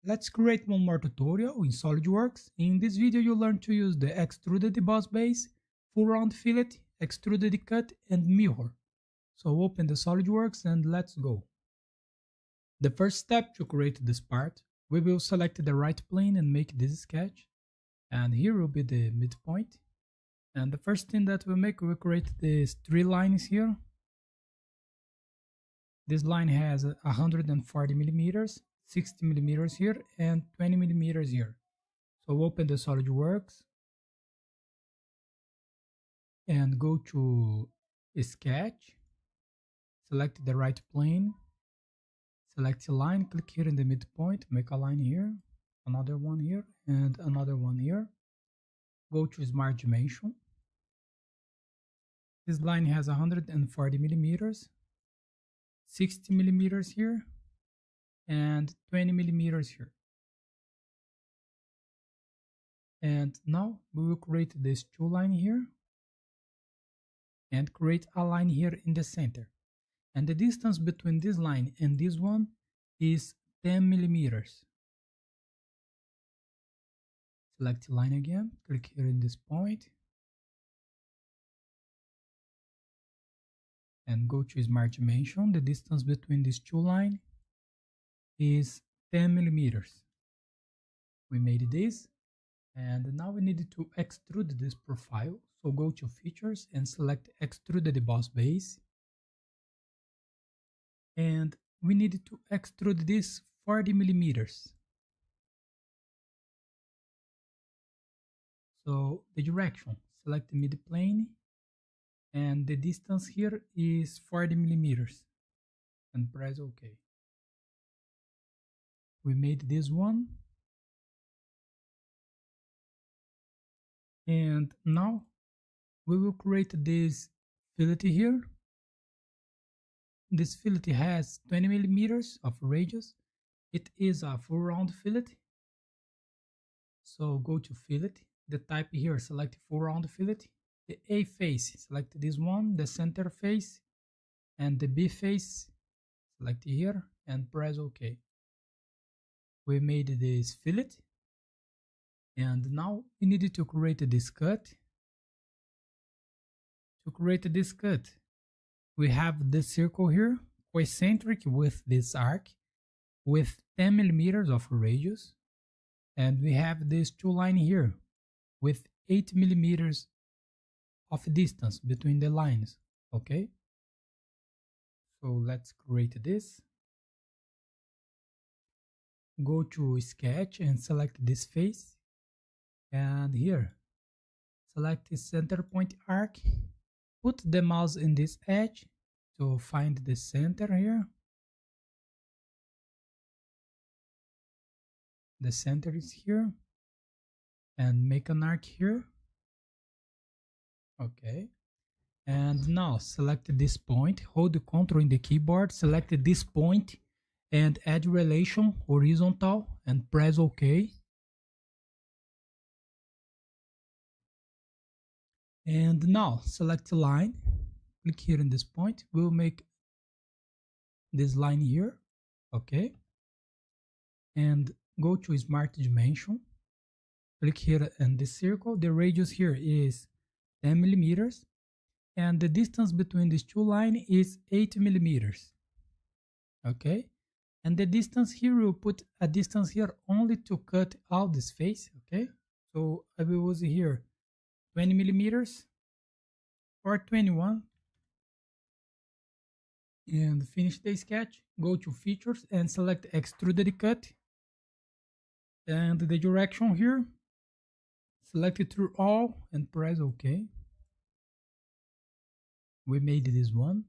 Let's create one more tutorial in SolidWorks. In this video you'll learn to use the extruded boss base, full round fillet, extruded cut and mirror. So open the SolidWorks and let's go. The first step to create this part, we will select the right plane and make this sketch. And here will be the midpoint. And the first thing that we'll make, we'll create these three lines here. This line has 140 millimeters, 60 millimeters here, and 20 millimeters here. So open the SolidWorks and go to Sketch, select the right plane, select a line, click here in the midpoint, make a line here, another one here, and another one here. Go to Smart Dimension. This line has 140 millimeters, 60 millimeters here, and 20 millimeters here. And now we will create this two line here and create a line here in the center. And the distance between this line and this one is 10 millimeters. Select line again, click here in this point, and go to Smart Dimension. The distance between these two lines is 10 millimeters. We made this, and now we need to extrude this profile. So go to Features and select Extruded Boss Base. And we need to extrude this 40 millimeters. So the direction, select the mid plane, and the distance here is 40 millimeters, and press OK. We made this one, and now we will create this fillet here. This fillet has 20 millimeters of radius. It is a full round fillet. So go to Fillet, the type here, select full round fillet. The A face, select this one, the center face, and the B face, select here and press OK. We made this fillet, and now we need to create this cut. To create this cut, we have this circle here, concentric with this arc, with 10 millimeters of radius, and we have this two line here, with 8 millimeters of distance between the lines. Okay, so let's create this. Go to Sketch and select this face, and here select the center point arc. Put the mouse in this edge to find the center here. The center is here, and make an arc here. Okay, and now select this point, hold the Ctrl in the keyboard, select this point and add relation horizontal and press OK. And now select the line, click here in this point, we'll make this line here. Okay, and go to Smart Dimension, click here in this circle. The radius here is 10 millimeters, and the distance between these two lines is 8 millimeters. Okay, and the distance here, we'll put a distance here only to cut out this face. Okay, so I will use here 20 millimeters or 21, and finish the sketch. Go to Features and select Extruded Cut, and the direction here, select it through all and press OK. We made this one,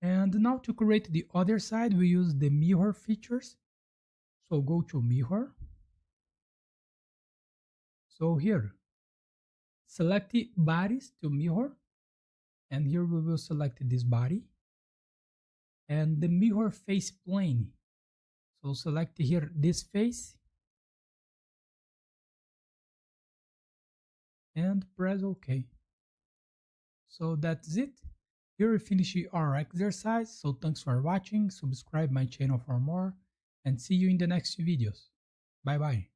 and now to create the other side, we use the mirror features. So go to Mirror. So here, select the bodies to mirror, and here we will select this body and the mirror face plane. So select here this face and press OK. So that's it. Here we finish our exercise. So thanks for watching, subscribe my channel for more, and see you in the next videos. Bye bye.